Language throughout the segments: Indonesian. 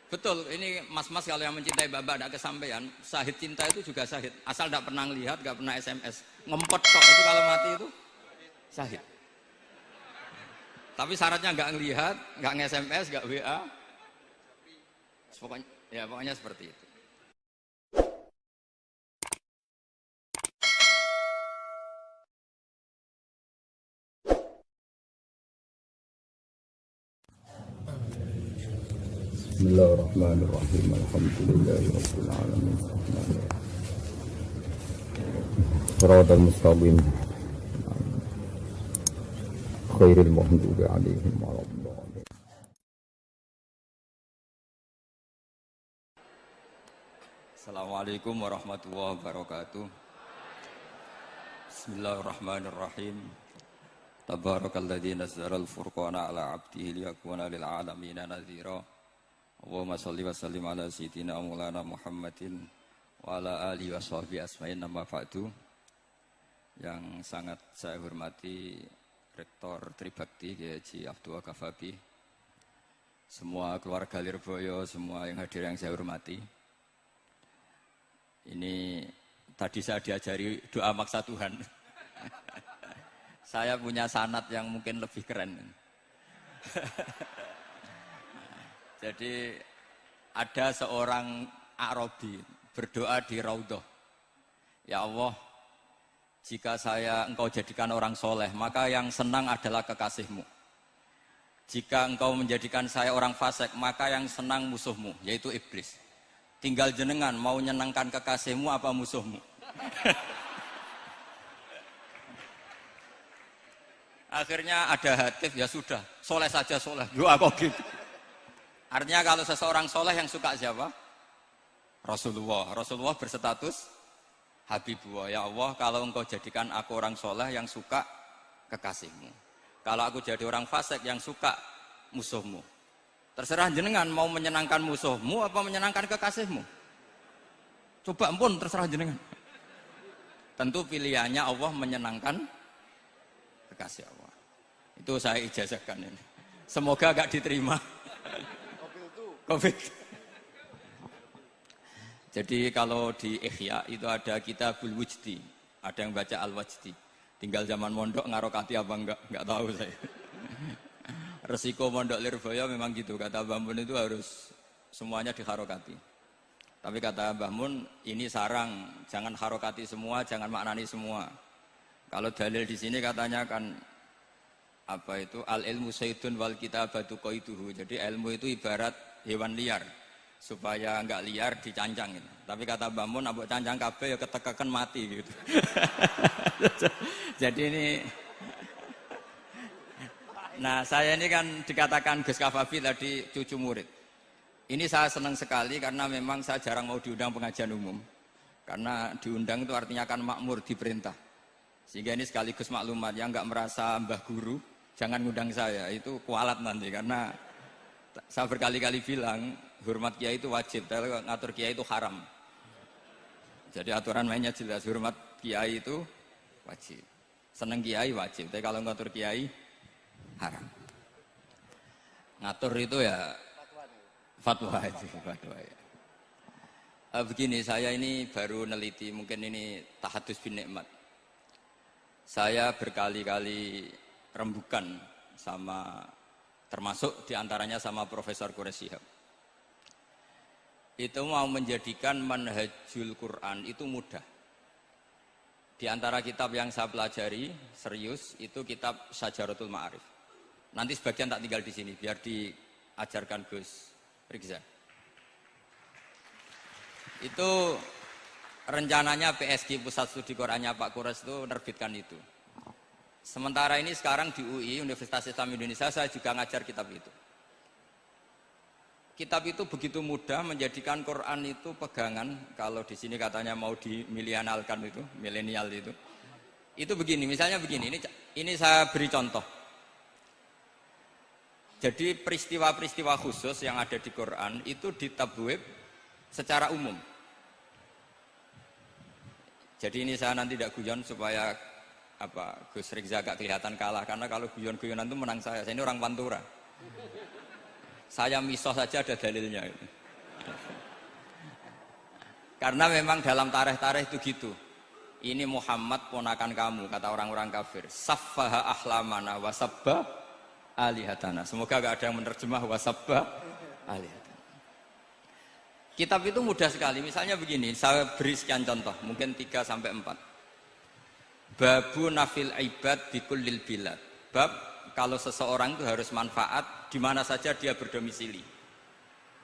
Betul, ini mas-mas kalau yang mencintai Mbak tidak kesampaian, syahid cinta itu juga syahid. Asal tidak pernah lihat, tidak pernah SMS. Ngempet tok itu kalau mati itu syahid. Tapi syaratnya nggak ngelihat, nggak nge-SMS, nggak WA. Pokoknya seperti itu. Bismillahirrahmanirrahim. Alhamdulillahirabbil alamin. Shiratal mustaqim. Khairil maghdubi 'alaihim waladdallin. Assalamualaikum warahmatullahi wabarakatuh. Bismillahirrahmanirrahim. Tabarakalladzi nazzala al-furqana ala 'abdihi liyakuna lil 'alamin nadhira. Allahumma sholli wa sallim ala sayyidina Maulana Muhammadin wa ala alihi wa sahbihi asma'in amma ba'du. Yang sangat saya hormati Rektor Tribakti Kiai Haji Abdul Ghaffari, semua keluarga Lirboyo, semua yang hadir yang saya hormati. Ini tadi saya diajari doa maksa Tuhan. Saya punya sanad yang mungkin lebih keren. Jadi ada seorang Arabi berdoa di Raudhah. Ya Allah, jika engkau jadikan orang soleh, maka yang senang adalah kekasihmu. Jika engkau menjadikan saya orang fasik, maka yang senang musuhmu, yaitu iblis. Tinggal jenengan mau nyenangkan kekasihmu apa musuhmu. Akhirnya ada hatif, ya sudah, soleh saja soleh, doa kok gitu. Artinya kalau seseorang soleh yang suka siapa? Rasulullah. Rasulullah berstatus Habibullah. Ya Allah, kalau engkau jadikan aku orang soleh yang suka kekasihmu. Kalau aku jadi orang fasik yang suka musuhmu. Terserah jenengan mau menyenangkan musuhmu apa menyenangkan kekasihmu. Coba ampun, terserah jenengan. Tentu pilihannya Allah menyenangkan kekasih Allah. Itu saya ijazahkan ini. Semoga agak diterima. COVID. Jadi kalau di Ihya itu ada Kitabul Wujdi, ada yang baca Al-Wajdi. Tinggal zaman mondok ngarokati apa enggak tahu saya. Resiko mondok Lirboyo memang gitu, kata Mbah Mun itu harus semuanya diharokati. Tapi kata Mbah Mun, ini sarang, jangan harokati semua, jangan maknani semua. Kalau dalil di sini katanya kan apa itu al ilmu sayyidun wal kitabatu qaiduhu. Jadi ilmu itu ibarat hewan liar, supaya enggak liar dicancang gitu. Tapi kata Mbah Mun, abok cancang kabeh ya ketekeken mati gitu. Jadi ini, nah saya ini kan dikatakan Gus Kafafi tadi cucu murid. Ini saya senang sekali karena memang saya jarang mau diundang pengajian umum. Karena diundang itu artinya kan makmur, diperintah. Sehingga ini sekaligus maklumat, yang enggak merasa mbah guru, jangan ngundang saya, itu kualat nanti. Karena saya berkali-kali bilang, hormat kiai itu wajib, tapi ngatur kiai itu haram. Jadi aturan mainnya jelas, hormat kiai itu wajib. Seneng kiai wajib, tapi kalau ngatur kiai haram. Ngatur itu ya fatwa itu, fatwa ya. Begini, saya ini baru neliti, mungkin ini tahadus bin nikmat. Saya berkali-kali rembukan sama, termasuk diantaranya sama Profesor Quraish Shihab. Itu mau menjadikan manhajul Quran itu mudah. Di antara kitab yang saya pelajari serius itu kitab Syajaratul Ma'arif. Nanti sebagian tak tinggal di sini biar diajarkan Gus Rikza. Itu rencananya PSG Pusat Studi Qurannya Pak Quraish itu menerbitkan itu. Sementara ini sekarang di UI Universitas Islam Indonesia saya juga ngajar kitab itu. Kitab itu begitu mudah menjadikan Quran itu pegangan. Kalau di sini katanya mau dimilenialkan itu, milenial itu. Itu begini, misalnya begini. Ini saya beri contoh. Jadi peristiwa-peristiwa khusus yang ada di Quran itu ditabwib secara umum. Jadi ini saya nanti tidak guyon supaya Gus Rikza agak kelihatan kalah, karena kalau guyon-guyonan itu menang saya. Saya ini orang Pantura. Saya misoh saja ada dalilnya. Karena memang dalam tarikh-tarikh itu gitu. Ini Muhammad ponakan kamu, kata orang-orang kafir. Saffaha ahlamana wasabba alihatana. Semoga gak ada yang menerjemah wasabba alihatana. Kitab itu mudah sekali. Misalnya begini, saya beri sekian contoh, mungkin 3 sampai 4. Babu nafil ibad bikullil bilad. Bab kalau seseorang itu harus manfaat di mana saja dia berdomisili.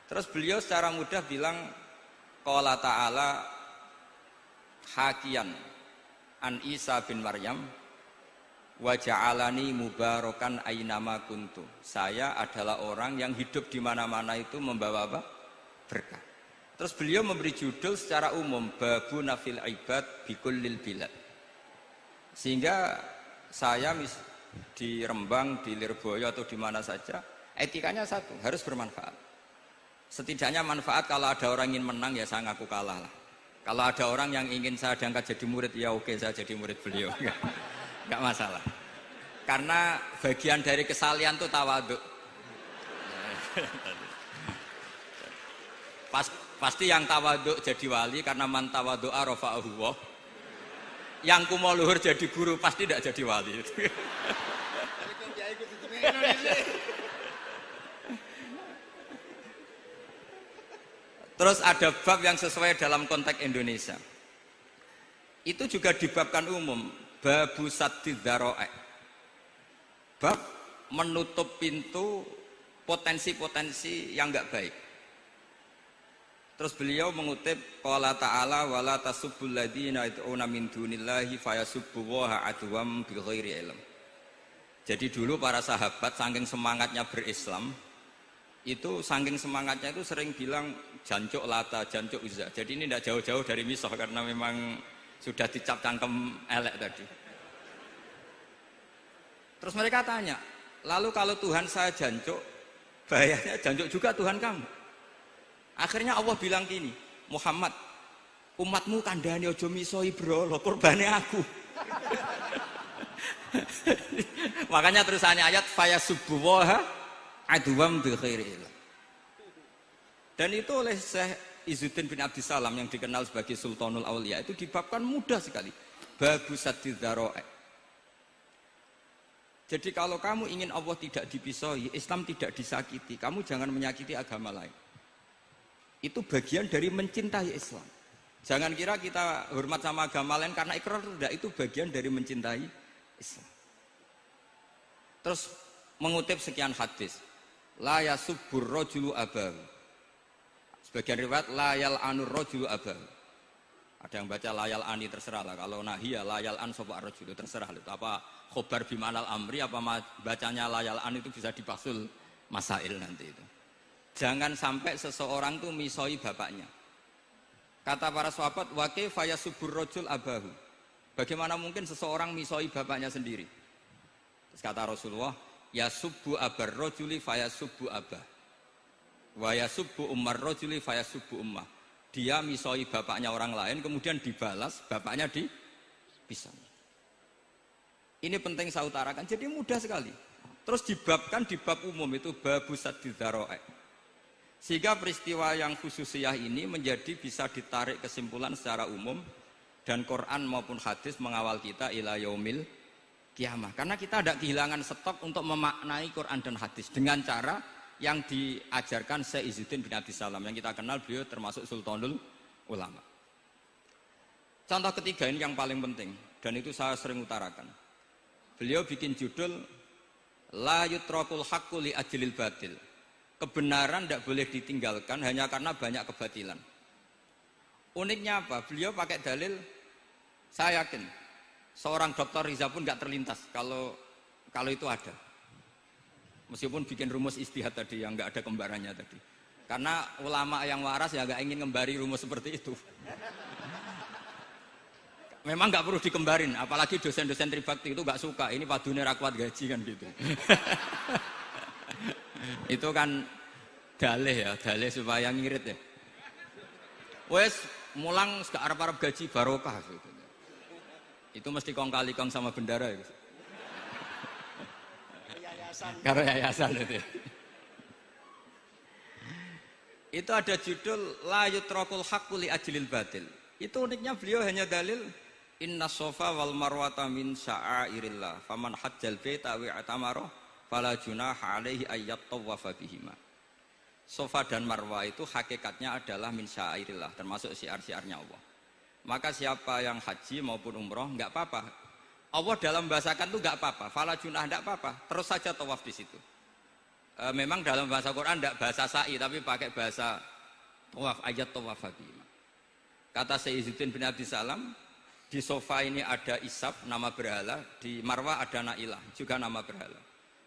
Terus beliau secara mudah bilang qala ta'ala hakian an Isa bin Maryam wa ja'alani mubarakan ainama kuntu. Saya adalah orang yang hidup di mana-mana itu membawa apa? Berkah. Terus beliau memberi judul secara umum babu nafil ibad bikullil bilad. Sehingga saya di Rembang, di Lirboyo atau di mana saja, etikanya satu, harus bermanfaat. Setidaknya manfaat kalau ada orang ingin menang ya saya ngaku kalah lah. Kalau ada orang yang ingin saya diangkat jadi murid, ya oke saya jadi murid beliau. Enggak masalah. Karena bagian dari kesalian itu tawaduk. Pasti yang tawaduk jadi wali karena man tawadu'a rafa'ahu Allah. Yang kumo luhur jadi guru pasti tidak jadi wali. Terus ada bab yang sesuai dalam konteks Indonesia. Itu juga dibabkan umum, babu saddid dzara'i. Bab menutup pintu potensi-potensi yang enggak baik. Terus beliau mengutip qala ta'ala wala tasubbul ladzina yad'una min dunillahi fayasubbullaha adwam bighairi ilm. Jadi dulu para sahabat saking semangatnya berislam, itu saking semangatnya itu sering bilang jancuk Lata, jancuk Uzza. Jadi ini tidak jauh-jauh dari misah karena memang sudah dicap cangkem elek tadi. Terus mereka tanya, lalu kalau Tuhan saya jancuk, bahayanya jancuk juga Tuhan kamu. Akhirnya Allah bilang gini, Muhammad, umatmu kandhane aja misoi bro, korbane aku. Makanya terusannya ayat fayasubbuha adwam bil khairi. Dan itu oleh Syekh Izzuddin bin Abdissalam yang dikenal sebagai Sultanul Aulia itu dibabkan mudah sekali. Babu saddid dzara'i. Jadi kalau kamu ingin Allah tidak dipisoi, Islam tidak disakiti, kamu jangan menyakiti agama lain. Itu bagian dari mencintai Islam. Jangan kira kita hormat sama agama lain karena ikrar tidak, itu bagian dari mencintai Islam. Terus mengutip sekian hadis. La yasubbur rajulu abahu. Sebagian riwayat la yal'anur rajulu abahu. Ada yang baca la yal'ani terserah lah. Kalau nahiya la yal'an sapa rajulu terserah itu. Apa khobar bimanal amri apa bacanya la yal'an itu bisa dipasul masail nanti itu. Jangan sampai seseorang tuh misoi bapaknya. Kata para sahabat, wa kaifa yasubbur rajul abahu. Bagaimana mungkin seseorang misoi bapaknya sendiri? Terus kata Rasulullah, yasubbu abar rajuli fayasubbu abah. Wa yasubbu ummar rajuli fayasubbu ummah. Dia misoi bapaknya orang lain kemudian dibalas bapaknya dipisah. Ini penting saya utarakan. Jadi mudah sekali. Terus dibabkan di bab umum itu babu saddid dzara'i. Sehingga peristiwa yang khususiyah ini menjadi bisa ditarik kesimpulan secara umum dan Quran maupun hadis mengawal kita ila yaumil kiamah. Karena kita tidak kehilangan stok untuk memaknai Quran dan hadis dengan cara yang diajarkan Syekh Izzuddin bin Abdissalam yang kita kenal beliau termasuk Sultanul Ulama. Contoh ketiga ini yang paling penting dan itu saya sering utarakan. Beliau bikin judul La yutrakul haqqu li ajlil batil. Kebenaran tidak boleh ditinggalkan hanya karena banyak kebatilan. Uniknya apa? Beliau pakai dalil, saya yakin seorang Dr. Riza pun nggak terlintas kalau itu ada. Meskipun bikin rumus istihad tadi yang nggak ada kembarannya tadi. Karena ulama yang waras ya nggak ingin ngembari rumus seperti itu. Memang nggak perlu dikembarin, apalagi dosen-dosen tribakti itu nggak suka. Ini padune ra kuat gaji kan gitu. Itu kan dalih ya, dalih supaya ngirit ya. Wes mulang gak arep-arep gaji barokah gitu. Itu mesti kong kali kong sama bendara ya. Yayasan. Karo yayasan itu. Itu ada judul la yutrakul haqqu li ajlil batil. Itu uniknya beliau hanya dalil inna sofa wal marwata min sya'airillah faman hajjal baita wa atamara fala junaha alaihi ayyat tawafa bihima. Sofa dan marwah itu hakikatnya adalah min sya'airillah, termasuk syiar-syiarnya Allah. Maka siapa yang haji maupun umroh enggak apa-apa. Allah dalam bahasakan itu enggak apa-apa, fala junah enggak apa-apa, terus saja tawaf di situ. Memang dalam bahasa Quran tidak bahasa sa'i tapi pakai bahasa tawaf, ayat tawaf bihima. Kata Sayyiduddin bin Abdi Salam, di sofa ini ada Isab, nama berhala, di Marwah ada Nailah, juga nama berhala.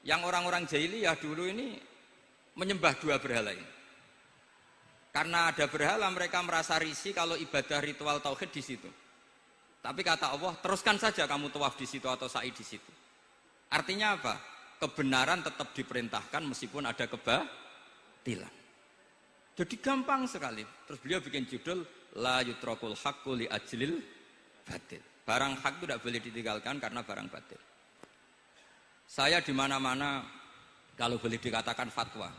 Yang orang-orang jahiliyah dulu ini menyembah dua berhala ini. Karena ada berhala mereka merasa risih kalau ibadah ritual tauhid di situ. Tapi kata Allah, teruskan saja kamu tawaf di situ atau sa'i di situ. Artinya apa? Kebenaran tetap diperintahkan meskipun ada kebatilan. Jadi gampang sekali. Terus beliau bikin judul la yutrakul haqqu li ajlil batil. Barang hak itu tidak boleh ditinggalkan karena barang batil. Saya di mana-mana kalau boleh dikatakan fatwa.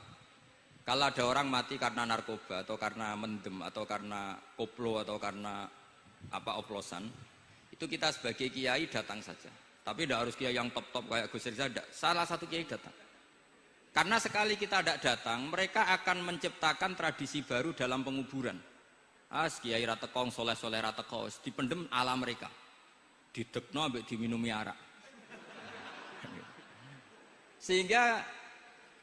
Kalau ada orang mati karena narkoba atau karena mendem atau karena koplo atau karena oplosan, itu kita sebagai kiai datang saja. Tapi tidak harus kiai yang top-top kayak Gus Rizal, salah satu kiai datang. Karena sekali kita tidak datang, mereka akan menciptakan tradisi baru dalam penguburan. Kiai ratekong, soleh-soleh ratekong, dipendem ala mereka. Didekno ambek diminumi arak. Sehingga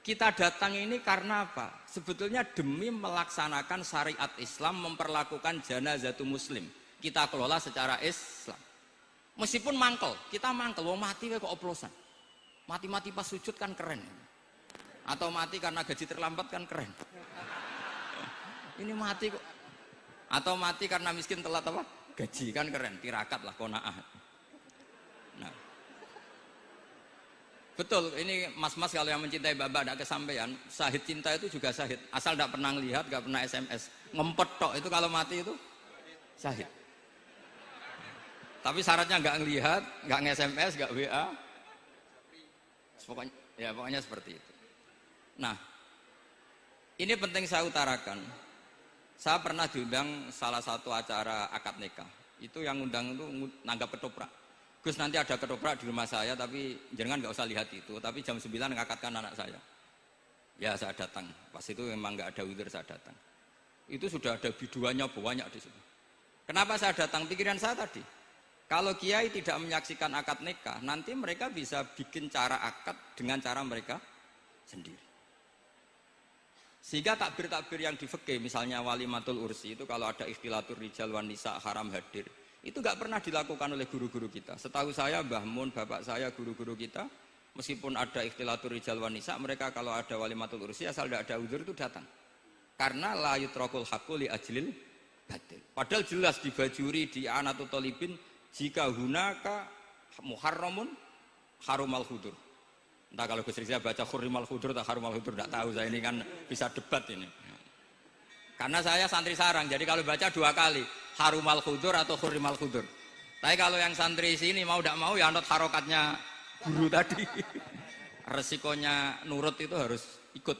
kita datang ini karena apa? Sebetulnya demi melaksanakan syariat Islam, memperlakukan janazatu muslim. Kita kelola secara Islam. Meskipun mangkel, kita mangkel, wong mati kok oplosan. Mati-mati pas sujud kan keren. Atau mati karena gaji terlambat kan keren. Ini mati kok. Atau mati karena miskin telat apa? Gaji kan keren, tirakat lah, qanaah. Nah. Betul, ini mas-mas kalau yang mencintai bapak ada kesampaian, syahid cinta itu juga syahid. Asal tidak pernah lihat, tidak pernah SMS. Ngempet tok itu kalau mati itu syahid. Tapi syaratnya nggak ngelihat, nggak nge-SMS, nggak WA. Pokoknya seperti itu. Nah, ini penting saya utarakan. Saya pernah diundang salah satu acara akad nikah. Itu yang undang itu nanggap ketoprak. Gus nanti ada ketoprak di rumah saya, tapi jangan nggak usah lihat itu. Tapi jam 9 ngakatkan anak saya. Ya saya datang. Pas itu memang nggak ada udzur saya datang. Itu sudah ada biduannya banyak di situ. Kenapa saya datang? Pikiran saya tadi. Kalau kiai tidak menyaksikan akad nikah, nanti mereka bisa bikin cara akad dengan cara mereka sendiri. Sehingga takbir-takbir yang di fikih, misalnya walimatul ursi itu kalau ada ikhtilatur rijal wan nisa haram hadir, itu nggak pernah dilakukan oleh guru-guru kita. Setahu saya Mbah Mun, bapak saya, guru-guru kita, meskipun ada ikhtilatur rijal wan nisa, mereka kalau ada walimatul ursi asal tidak ada udzur itu datang. Karena la yutrakul haqqu li ajlil batil. Padahal jelas di Bajuri, di Anatut Thalibin, jika hunaka muharramun harumal khudur. Entah kalau Gus Rizal baca hurrimal khudur atau harumal khudur, tidak tahu. Saya ini kan bisa debat ini. Karena saya santri sarang, jadi kalau baca dua kali, harumal khudur atau hurrimal khudur. Tapi kalau yang santri sini mau tidak mau ya anut harokatnya guru tadi. Resikonya nurut itu harus ikut.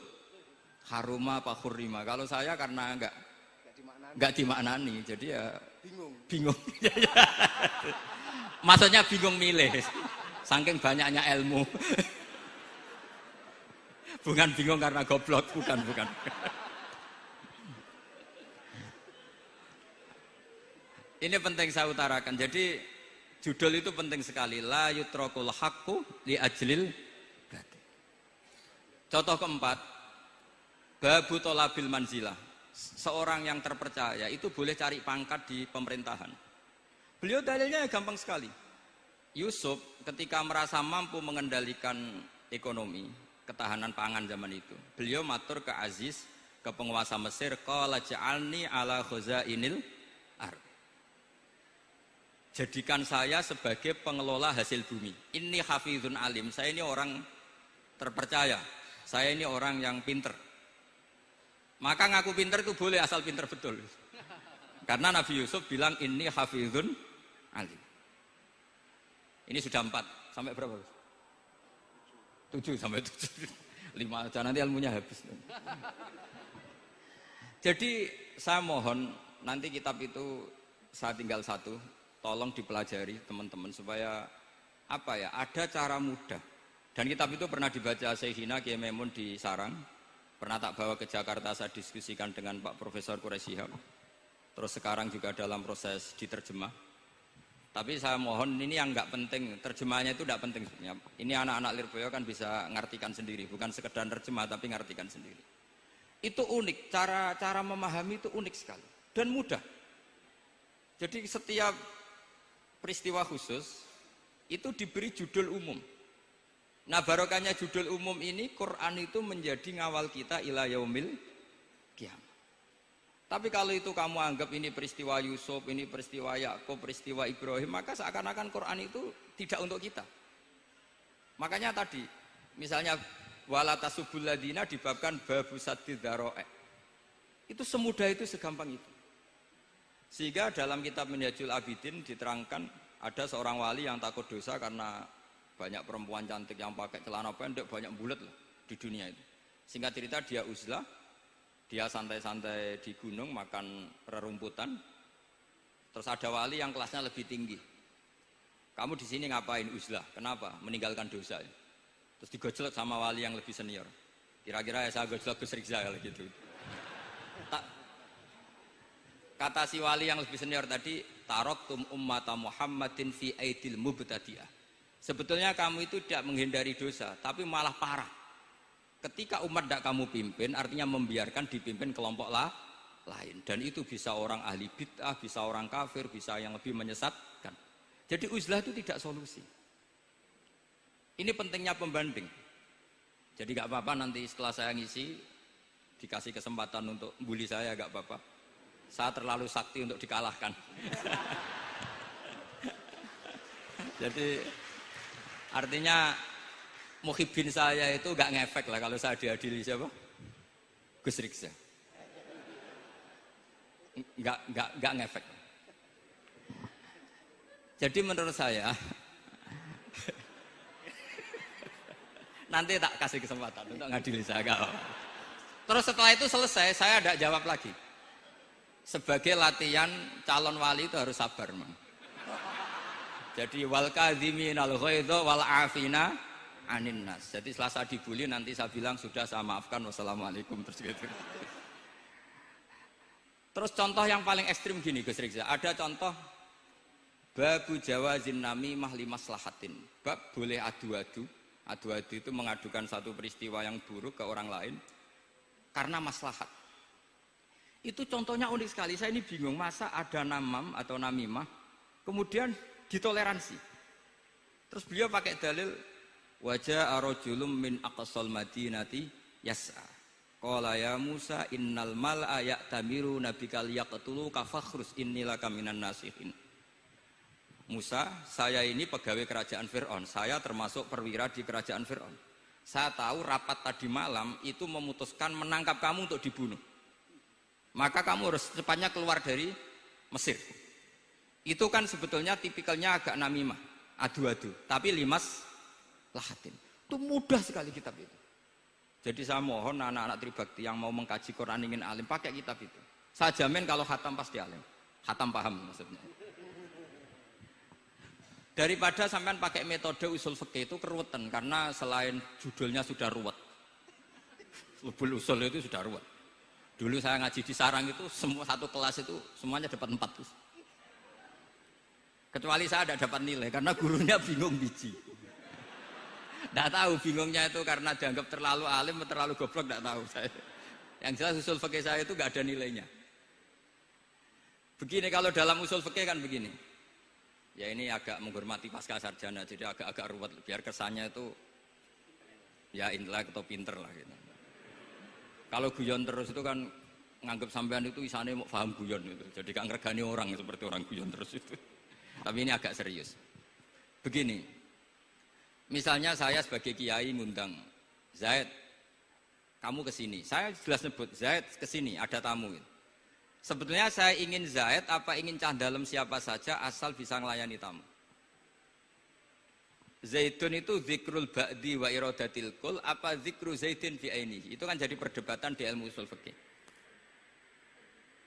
Haruma apa hurrima. Kalau saya karena enggak dimaknani, jadi ya bingung. Maksudnya bingung milih. Saking banyaknya ilmu. Bukan bingung karena goblok, bukan. Ini penting saya utarakan. Jadi judul itu penting sekali. La yutrakul haqqu li ajlil batil. Contoh keempat, babu tolabil manzilah. Seorang yang terpercaya itu boleh cari pangkat di pemerintahan. Beliau dalilnya gampang sekali. Yusuf ketika merasa mampu mengendalikan ekonomi, ketahanan pangan zaman itu, beliau matur ke Aziz, ke penguasa Mesir, qala ja'alni ala khazainil ardh. Jadikan saya sebagai pengelola hasil bumi. Ini hafizun alim, saya ini orang terpercaya, saya ini orang yang pinter. Maka ngaku pinter itu boleh asal pinter betul. Karena Nabi Yusuf bilang ini hafizun alim. Ini sudah 4, sampai berapa? 7 sampai 7. 5 aja nanti ilmunya habis. Jadi saya mohon nanti kitab itu saya tinggal satu, tolong dipelajari teman-teman supaya apa ya, ada cara mudah. Dan kitab itu pernah dibaca Syekhina Kiai Maimun di Sarang, pernah tak bawa ke Jakarta, saya diskusikan dengan Pak Profesor Quraisy Shihab. Terus sekarang juga dalam proses diterjemah. Tapi saya mohon ini yang nggak penting, terjemahnya itu nggak penting sebenarnya. Ini anak-anak Lirboyo kan bisa ngartikan sendiri, bukan sekedar terjemah tapi ngartikan sendiri. Itu unik, cara memahami itu unik sekali dan mudah. Jadi setiap peristiwa khusus itu diberi judul umum. Nah barokahnya judul umum ini, Quran itu menjadi ngawal kita ila yaumil qiyamah. Tapi kalau itu kamu anggap ini peristiwa Yusuf, ini peristiwa Yakub, peristiwa Ibrahim, maka seakan-akan Quran itu tidak untuk kita. Makanya tadi, misalnya wala tasubul ladina dibabkan babu saddid dzara'i. Itu semudah itu, segampang itu. Sehingga dalam kitab Minhajul Abidin diterangkan ada seorang wali yang takut dosa karena banyak perempuan cantik yang pakai celana pendek, banyak bulat lah di dunia itu. Singkat cerita dia uzlah, dia santai-santai di gunung makan rerumputan. Terus ada wali yang kelasnya lebih tinggi. Kamu di sini ngapain uzlah? Kenapa? Meninggalkan dosa. Terus digojlok sama wali yang lebih senior. Kira-kira ya saya gojlok Gus Rizal gitu. Kata si wali yang lebih senior tadi, taraktum ummata Muhammadin fi aidil mubtadi'ah. Sebetulnya kamu itu tidak menghindari dosa, tapi malah parah. Ketika umat tidak kamu pimpin, artinya membiarkan dipimpin kelompok lain. Dan itu bisa orang ahli bid'ah, bisa orang kafir, bisa yang lebih menyesatkan. Jadi uzlah itu tidak solusi. Ini pentingnya pembanding. Jadi gak apa-apa nanti setelah saya ngisi, dikasih kesempatan untuk bully saya, gak apa-apa. Saya terlalu sakti untuk dikalahkan. Jadi artinya muhibin saya itu gak ngefek lah kalau saya diadili siapa? Gus Riksa. Gak ngefek. Jadi menurut saya nanti tak kasih kesempatan untuk ngadili saya. Terus setelah itu selesai, saya tidak jawab lagi. Sebagai latihan calon wali itu harus sabar, man. Jadi wal kadhiminal ghaidha wal afina anin nas. Jadi setelah saya dibully nanti saya bilang sudah saya maafkan, wassalamualaikum, terus gitu. Terus contoh yang paling ekstrim gini Gus Rizal, ada contoh babu jawazin namimah limaslahatin. Bab boleh adu-adu. Adu-adu itu mengadukan satu peristiwa yang buruk ke orang lain karena maslahat. Itu contohnya unik sekali. Saya ini bingung, masa ada namam atau namimah kemudian ditoleransi. Terus beliau pakai dalil wajah arojulum min aqsal madinati yas'a. Qala ya Musa innal mal'a ya'tamiru nabikal yaqtulu kafakhrus innilaka minan nasihin. Musa, saya ini pegawai kerajaan Fir'aun. Saya termasuk perwira di kerajaan Fir'aun. Saya tahu rapat tadi malam itu memutuskan menangkap kamu untuk dibunuh. Maka kamu harus secepatnya keluar dari Mesir. Itu kan sebetulnya tipikalnya agak namimah, adu-adu, tapi limas lahatin. Itu mudah sekali kitab itu. Jadi saya mohon anak-anak Tribakti yang mau mengkaji Quran ingin alim pakai kitab itu. Saya jamin kalau khatam pasti alim. Khatam paham maksudnya. Daripada sampean pakai metode usul fikih itu keruwetan karena selain judulnya sudah ruwet. Lubul usul itu sudah ruwet. Dulu saya ngaji di Sarang itu semua satu kelas itu semuanya dapat 4 terus. Kecuali saya tidak dapat nilai karena gurunya bingung biji. Tidak tahu bingungnya itu karena dianggap terlalu alim atau terlalu goblok, tidak tahu saya. Yang jelas usul fikih saya itu nggak ada nilainya. Begini kalau dalam usul fikih kan begini. Ya ini agak menghormati pasca sarjana jadi agak-agak ruwet biar kesannya itu ya intelek atau pinter lah gitu. Kalau guyon terus itu kan nganggap sampean itu isane mau paham guyon itu. Jadi gak ngergani orang seperti orang guyon terus itu. Tapi ini agak serius. Begini. Misalnya saya sebagai kiai ngundang Zaid, kamu ke sini. Saya jelas sebut Zaid ke sini, ada tamu. Sebetulnya saya ingin Zaid apa ingin cah dalam siapa saja asal bisa melayani tamu. Zaidun itu zikrul ba'di wa iradatil kul apa zikru zaidin fi ainihi. Itu kan jadi perdebatan di ilmu usul fikih.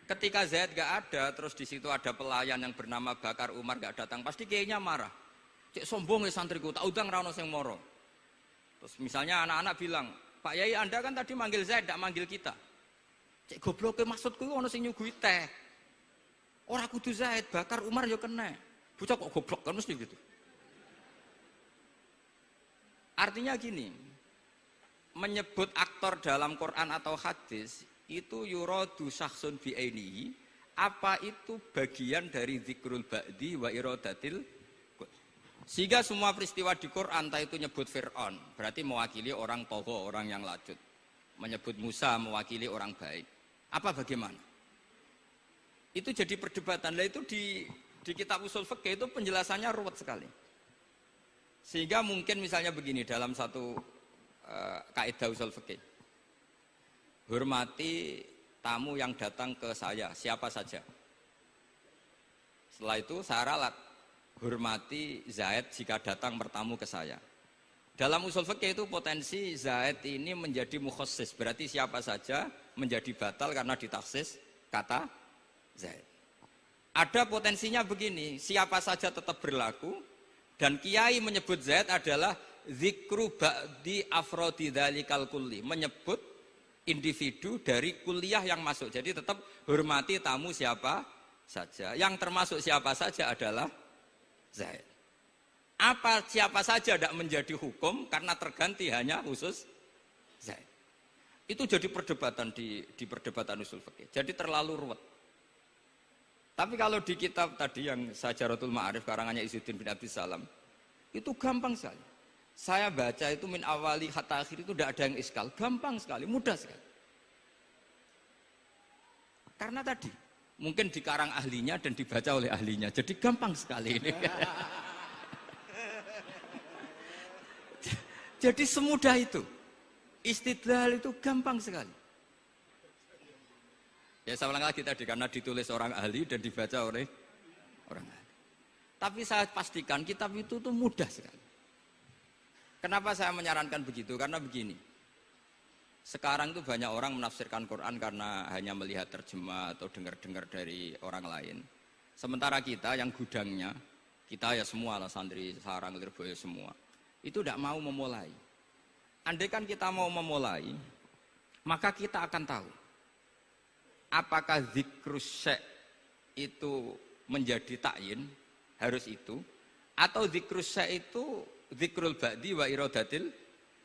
Ketika Zaid gak ada, terus di situ ada pelayan yang bernama Bakar Umar gak datang, pasti kiainya marah. Cek sombong ya santriku, tak udang rano sing moro. Terus misalnya anak-anak bilang, Pak Yai Anda kan tadi manggil Zaid, tidak manggil kita. Cek goblok maksudku ono sing nyuguhi teh. Ora kudu Zaid, Bakar Umar yo kena. Bocah kok goblok kan mesti gitu. Artinya gini, menyebut aktor dalam Quran atau hadis itu yuradu syakhsun bi'ainihi, apa itu bagian dari zikrul ba'di wa iradatil. Sehingga semua peristiwa di Quran, entah itu nyebut Fir'aun, berarti mewakili orang togo, orang yang lajut. Menyebut Musa mewakili orang baik. Apa bagaimana? Itu jadi perdebatan. Nah itu di kitab usul fikih itu penjelasannya ruwet sekali. Sehingga mungkin misalnya begini dalam satu kaidah usul fikih. Hormati tamu yang datang ke saya, siapa saja. Setelah itu saya ralat. Hormati Zaid jika datang bertamu ke saya. Dalam usul fikih itu potensi Zaid ini menjadi mukhassis, berarti siapa saja menjadi batal karena ditaksis kata Zaid. Ada potensinya begini, siapa saja tetap berlaku dan kiai menyebut Zaid adalah zikru ba'di afrodi dzalikal kulli, menyebut individu dari kuliah yang masuk. Jadi tetap hormati tamu siapa saja. Yang termasuk siapa saja adalah Zaid. Apa siapa saja tidak menjadi hukum karena terganti hanya khusus Zaid. Itu jadi perdebatan di perdebatan usul fikih. Jadi terlalu ruwet. Tapi kalau di kitab tadi yang Sajaratul Ma'arif karangannya Izzuddin bin Abdus Salam, itu gampang sekali. Saya baca itu min awali hatta akhir itu tidak ada yang iskal, gampang sekali, mudah sekali. Karena tadi mungkin dikarang ahlinya dan dibaca oleh ahlinya, jadi gampang sekali ini. Jadi semudah itu, istidlal itu gampang sekali. Ya saya ulang lagi tadi, karena ditulis orang ahli dan dibaca oleh orang ahli. Tapi saya pastikan kitab itu tuh mudah sekali. Kenapa saya menyarankan begitu? Karena begini, sekarang itu banyak orang menafsirkan Quran karena hanya melihat terjemah atau dengar-dengar dari orang lain. Sementara kita yang gudangnya, kita ya semua lah santri sarang Lirboyo semua, itu tidak mau memulai. Andai kan kita mau memulai, maka kita akan tahu apakah zikrus syekh itu menjadi takyin, harus itu, atau zikrus syekh itu zikrul ba'di wa iradatil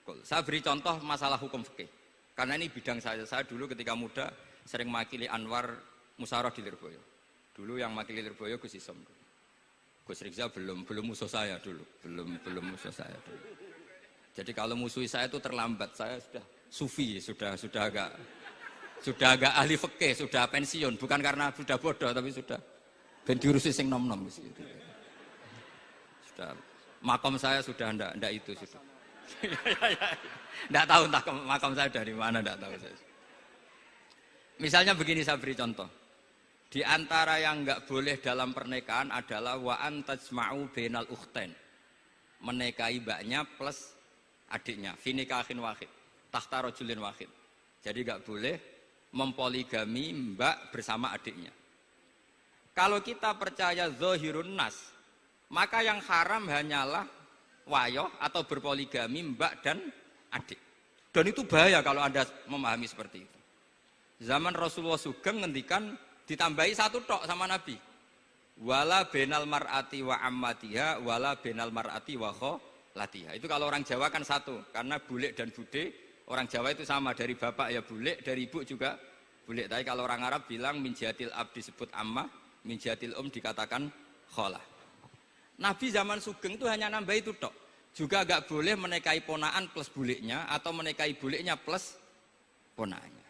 kul. Saya beri contoh masalah hukum fikih. Karena ini bidang saya. Saya dulu ketika muda sering makili Anwar Musyawarah di Lirboyo. Dulu yang makili Lirboyo Gus Isom. Gus Rizal belum musuh saya dulu. Belum musuh saya dulu. Jadi kalau musuhi saya itu terlambat. Saya sudah sufi, sudah agak ahli fikih, sudah pensiun. Bukan karena sudah bodoh, tapi sudah ben diurusi sing nom-nom. Sudah makom saya sudah ndak itu sudah. Ndak tahu entah makom saya dari mana, ndak tahu saya. Misalnya begini, saya beri contoh. Di antara yang nggak boleh dalam pernikahan adalah wa antajma'u bainal ukhtain. Menikahi mbaknya plus adiknya, fi nikahin wahid, tahta rajulin wahid. Jadi nggak boleh mempoligami mbak bersama adiknya. Kalau kita percaya zahirun nas, maka yang haram hanyalah wayoh atau berpoligami mbak dan adik. Dan itu bahaya kalau Anda memahami seperti itu. Zaman Rasulullah Sugeng ngendikan ditambahi satu tok sama Nabi. Wala benal mar'ati wa ammatiha wala benal mar'ati wa kholatiha. Itu kalau orang Jawa kan satu, karena bulik dan bude, orang Jawa itu sama, dari bapak ya bulik, dari ibu juga bulik. Tapi kalau orang Arab bilang min jihatil ab disebut ammah, min jihatil dikatakan kholah. Nabi zaman Sugeng itu hanya nambah itu tok. Juga agak boleh menikahi ponaan plus buliknya atau menikahi buliknya plus ponaannya.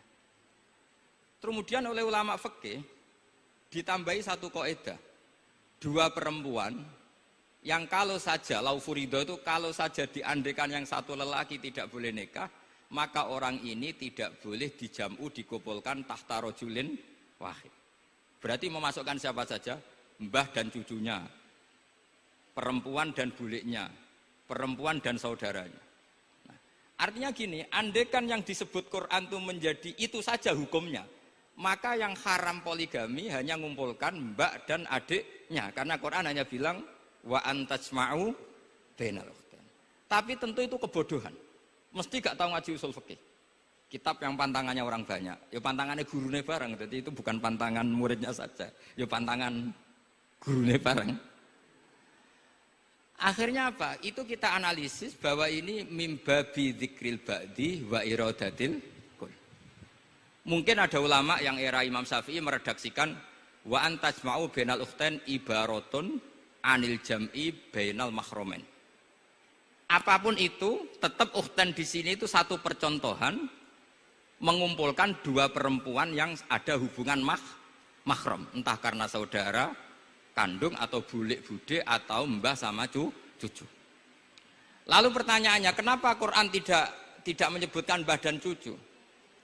Kemudian oleh ulama fikih ditambahi satu kaidah. Dua perempuan yang kalau saja laufurido itu kalau saja diandekan yang satu lelaki tidak boleh nikah, maka orang ini tidak boleh dijamu dikumpulkan tahta rajulin wahid. Berarti memasukkan siapa saja? Mbah dan cucunya, perempuan dan buliknya, perempuan dan saudaranya. Nah, artinya gini, andekan yang disebut Quran itu menjadi itu saja hukumnya, Maka yang haram poligami hanya ngumpulkan mbak dan adiknya. Karena Quran hanya bilang wa antajma'u bainal ukhtain. Tapi tentu itu kebodohan. Mesti gak tahu ngaji usul fikih. Kitab yang pantangannya orang banyak, ya pantangannya gurune bareng. Jadi itu bukan pantangan muridnya saja, ya pantangan gurune bareng. Akhirnya apa? Itu kita analisis bahwa ini mimbabi dzikril ba'di wa iradatil kul. Mungkin ada ulama yang era Imam Syafi'i meredaksikan wa antajma'u bainal ukhtain ibaratun anil jam'i bainal mahromen. Apapun itu, tetap ukhtain di sini itu satu percontohan mengumpulkan dua perempuan yang ada hubungan mahram, entah karena saudara kandung atau bulik bude atau mbah sama cucu. Lalu pertanyaannya, kenapa Quran tidak menyebutkan mbah dan cucu?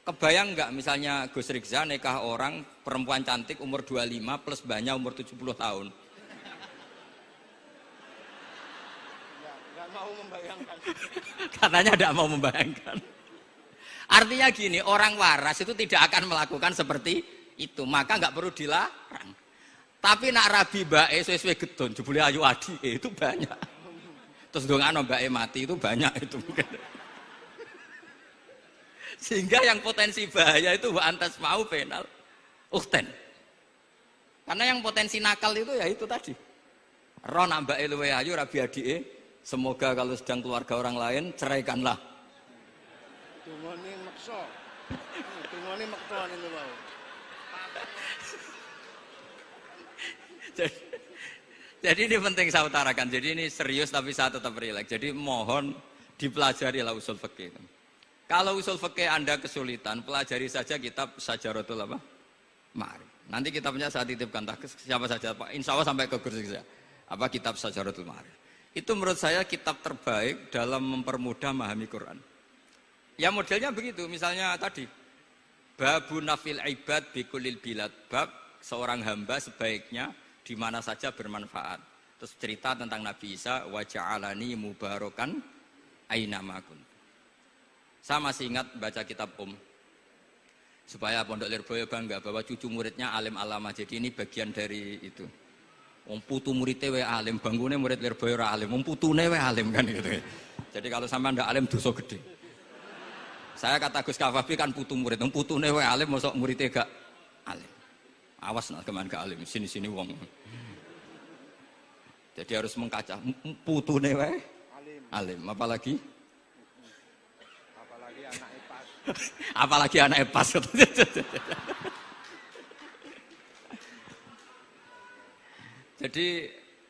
Kebayang nggak misalnya Gus Rikza nikah orang perempuan cantik umur 25 plus mbahnya umur 70 tahun? Nggak mau membayangkan. Katanya tidak mau membayangkan. Artinya gini, orang waras itu tidak akan melakukan seperti itu, maka nggak perlu dilarang. Tapi nak rabi bae sesuai gedon, jebule ayu adi itu banyak. Terus dongano bae mati itu banyak itu. Sehingga yang potensi bahaya itu wa antas mau penal ukhten. Karena yang potensi nakal itu ya itu tadi. Roh nak bae luwe ayu rabi adike, semoga kalau sedang keluarga orang lain ceraikanlah. Tungone maksa. Tungone maksa niku wae. Jadi ini penting saya utarakan. Jadi ini serius tapi saya tetap rileks. Jadi mohon dipelajari lah usul fikih. Kalau usul fikih Anda kesulitan, pelajari saja kitab Syajaratul apa? Ma'arif. Nanti kitabnya saya titipkan siapa saja Pak. Insya Allah sampai ke kursi saya. Apa kitab Syajaratul Ma'arif. Itu menurut saya kitab terbaik dalam mempermudah memahami Quran. Ya modelnya begitu, misalnya tadi babu nafil ibad bikulil bilad, bab seorang hamba sebaiknya di mana saja bermanfaat. Terus cerita tentang Nabi Isa wa ja'alani mubarakan aina ma kuntu. Saya masih ingat baca kitab supaya Pondok Lirboyo bangga bahwa cucu muridnya alim alama. Jadi ini bagian dari itu. Wong putu muridnya we alim, bangunnya murid Lirboyo ora alim, wong putune we alim kan gitu. Jadi kalau sampai ndak alim dosa gede. Saya kata Gus Kafabi kan putu murid, putune wae alim mosok muridé gak alim. Awas nak keman gak alim, sini-sini wong. Jadi harus mengkaca, putune wae alim, apalagi Anak epas. apalagi anak epas. Jadi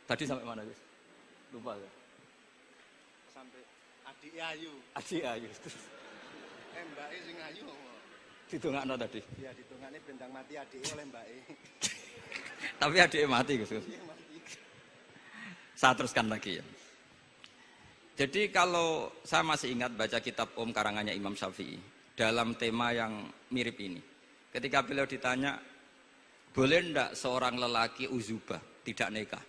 tadi sampai mana, Gus? Lupa ya. Sampai adik ayu. Adik ayu. Mbake sing ayu. Ditungakno tadi. Ya ditungane bentang mati adike oleh mbake. Tapi adiknya mati, Gus. Saya teruskan lagi ya. Jadi kalau saya masih ingat baca kitab karangannya Imam Syafi'i dalam tema yang mirip ini. Ketika beliau ditanya, boleh ndak seorang lelaki uzubah tidak nikah?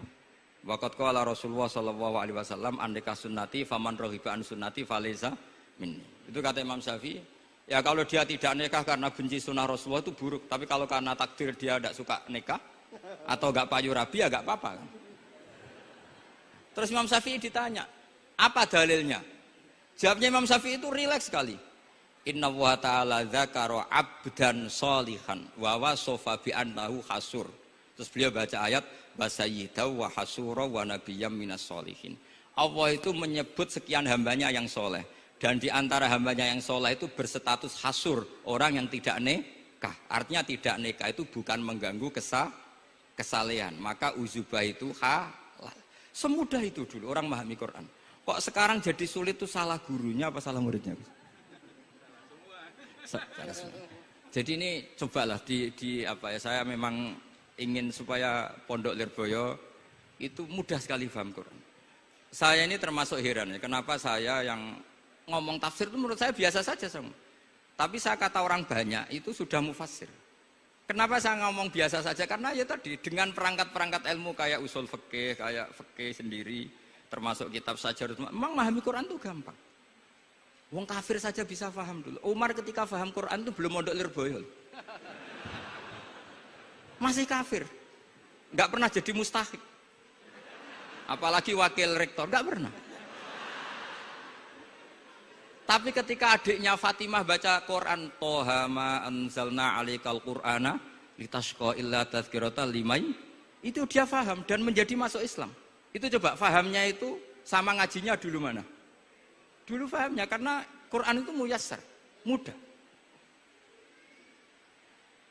Waqat qala Rasulullah sallallahu alaihi wasallam an nikah sunnati faman rohiba an sunnati falaysa minni. Itu kata Imam Syafi'i. Ya kalau dia tidak nikah karena benci sunnah Rasulullah itu buruk. Tapi kalau karena takdir dia tidak suka nikah atau gak payu rabi ya gak apa-apa. Terus Imam Syafi'i ditanya, apa dalilnya? Jawabnya Imam Syafi'i itu rileks sekali. Inna wa ta'ala dzakara abdan sholihan wa wasofa bi annahu hasur. Terus beliau baca ayat wasayyidaw wa hasura wa nabiyyam minas sholihin. Allah itu menyebut sekian hambanya yang soleh. Dan di antara hambanya yang soleh itu berstatus hasur, orang yang tidak nikah. Artinya tidak nikah itu bukan mengganggu kesalehan. Maka uzubah itu halal. Semudah itu dulu orang memahami Quran. Kok sekarang jadi sulit itu salah gurunya apa salah muridnya? Jadi ini cobalah di apa ya, saya memang ingin supaya Pondok Lirboyo itu mudah sekali paham Quran. Saya ini termasuk heran ya, kenapa saya yang ngomong tafsir itu menurut saya biasa saja sama. Tapi saya kata orang banyak itu sudah mufassir. Kenapa saya ngomong biasa saja? Karena ya tadi dengan perangkat-perangkat ilmu kayak usul fikih, kayak fikih sendiri, termasuk kitab Syajaratul Ma'arif, memang memahami Quran itu gampang. Wong kafir saja bisa paham dulu. Umar ketika paham Quran itu belum mondok Lirboyo. masih kafir. Nggak pernah jadi mustahik. Apalagi wakil rektor, nggak pernah. Tapi ketika adiknya Fatimah baca Quran, Toha ma anzalna alaikal qur'ana litashqa illa tadhkirata liman, itu dia faham dan menjadi masuk Islam. Itu coba fahamnya itu sama ngajinya dulu mana? Dulu fahamnya karena Quran itu muyassar, mudah.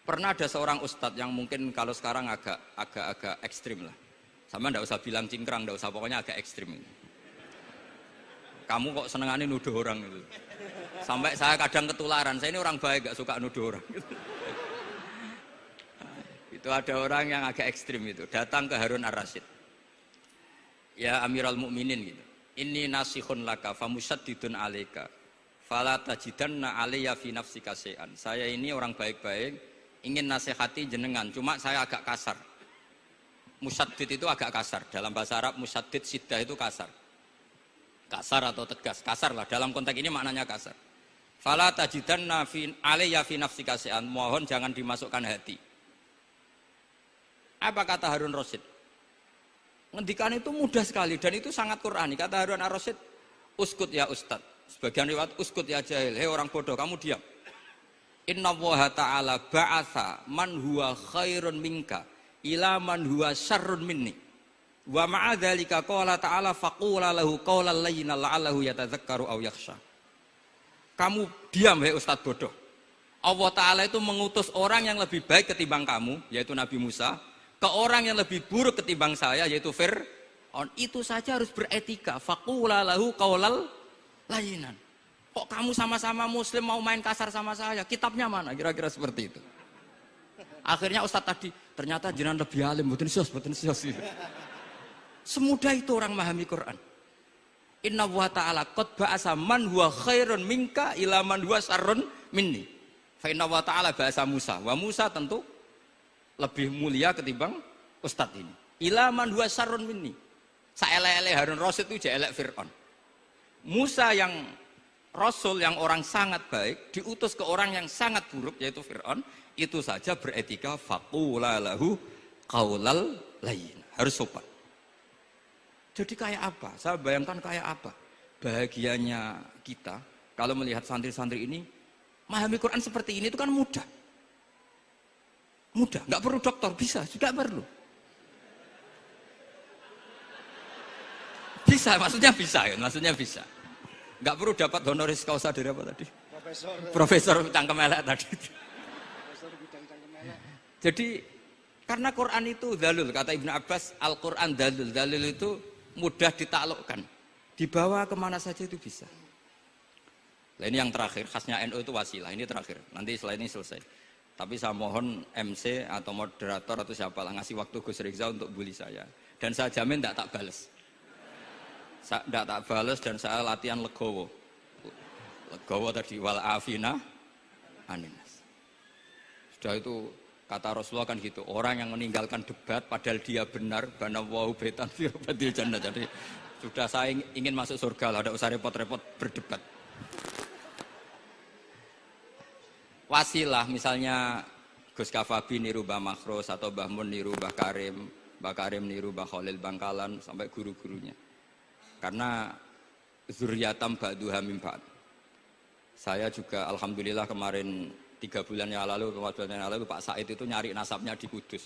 Pernah ada seorang ustadz yang mungkin kalau sekarang agak ekstrim lah. Sama ndak usah bilang cingkrang, ndak usah, pokoknya agak ekstrim. Kamu kok senengannya nuduh orang itu. Sampai saya kadang ketularan, saya ini orang baik, gak suka nuduh orang. Itu ada orang yang agak ekstrim itu, datang ke Harun ar-Rasyid. Ya Amirul Mukminin gitu. Inni nasihun laka famusaddidun alaika. Fala tajidanna alayya fi nafsika syai'an. Saya ini orang baik-baik, ingin nasihati jenengan, cuma saya agak kasar. Musaddid itu agak kasar. Dalam bahasa Arab musaddid siddah itu kasar. Kasar atau tegas, kasar lah. Dalam konteks ini maknanya kasar. Fala tajidanna alayya fi nafsika syai'an. Mohon jangan dimasukkan hati. Apa kata Harun Rasyid? Ngendikan itu mudah sekali dan itu sangat Qur'ani. Kata Harun ar-Rasyid, uskut ya ustad. Sebagian riwayat uskut ya jahil. Hei orang bodoh, kamu diam. Inna Allaha ta'ala ba'atha man huwa khairun minka ila man huwa syarrun minni. Wa ma'a dzalika qala ta'ala faqula lahu qawlan layyinan la'allahu yatadzakkaru aw yakhsha. Kamu diam hei ustaz bodoh. Allah Ta'ala itu mengutus orang yang lebih baik ketimbang kamu, yaitu Nabi Musa, ke orang yang lebih buruk ketimbang saya, yaitu Fir'aun. Itu saja harus beretika. Faqula lahu qawlan layyinan. Kok kamu sama-sama muslim mau main kasar sama saya? Kitabnya mana? Kira-kira seperti itu. Akhirnya ustaz tadi, ternyata jenengan lebih alim, mboten sios. Semudah itu orang memahami Quran. Inna wa ta'ala qad ba'asa man huwa khairun minka ila man huwa syarrun minni. Fa inna wa ta'ala ba'asa Musa. Wa Musa tentu lebih mulia ketimbang ustadz ini. Ila man huwa syarrun minni. Saelek-elek Harun Rasyid itu jelek Fir'aun. Musa yang Rasul yang orang sangat baik diutus ke orang yang sangat buruk yaitu Fir'aun. Itu saja beretika faqula lahu qaulal layyin. Harus sopan. Jadi kayak apa? Saya bayangkan kayak apa bahagianya kita kalau melihat santri-santri ini memahami Quran seperti ini. Itu kan mudah. Mudah, nggak perlu dokter, bisa, juga perlu. Bisa, maksudnya bisa. Nggak perlu dapat honoris causa dari apa tadi? Profesor cangkem elek tadi. Profesor bidang cangkem elek. Jadi karena Quran itu dalil, kata Ibnu Abbas, Al-Quran dalil. Dalil itu mudah ditaklukkan. Dibawa kemana saja itu bisa. Nah, ini yang terakhir, khasnya NU itu wasilah. Ini terakhir, nanti setelah ini selesai. Tapi saya mohon MC atau moderator atau siapalah ngasih waktu Gus Rizal untuk bully saya. Dan saya jamin tidak tak balas. Tidak tak balas dan saya latihan legowo. Legowo tadi wal afina aninas. Sudah itu kata Rasulullah kan gitu, orang yang meninggalkan debat padahal dia benar, banawahu baitan fi rabbil jannah. Jadi sudah saya ingin masuk surga lah, tidak usah repot-repot berdebat. Wasilah misalnya Gus Kafabi niru Mbah Makhros atau Mbah Mun niru Mbah Karim niru Mbah Khalil Bangkalan sampai guru-gurunya. Karena zuriyatam ba'duha min ba'd. Saya juga alhamdulillah kemarin 3 bulan yang lalu, 4 bulan yang lalu Pak Said itu nyari nasabnya di Kudus.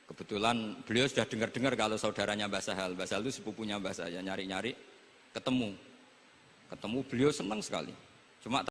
Kebetulan beliau sudah dengar-dengar kalau saudaranya Mbah Sahal. Mbah Sahal itu sepupunya Mbah saya, nyari-nyari ketemu beliau senang sekali. Cuma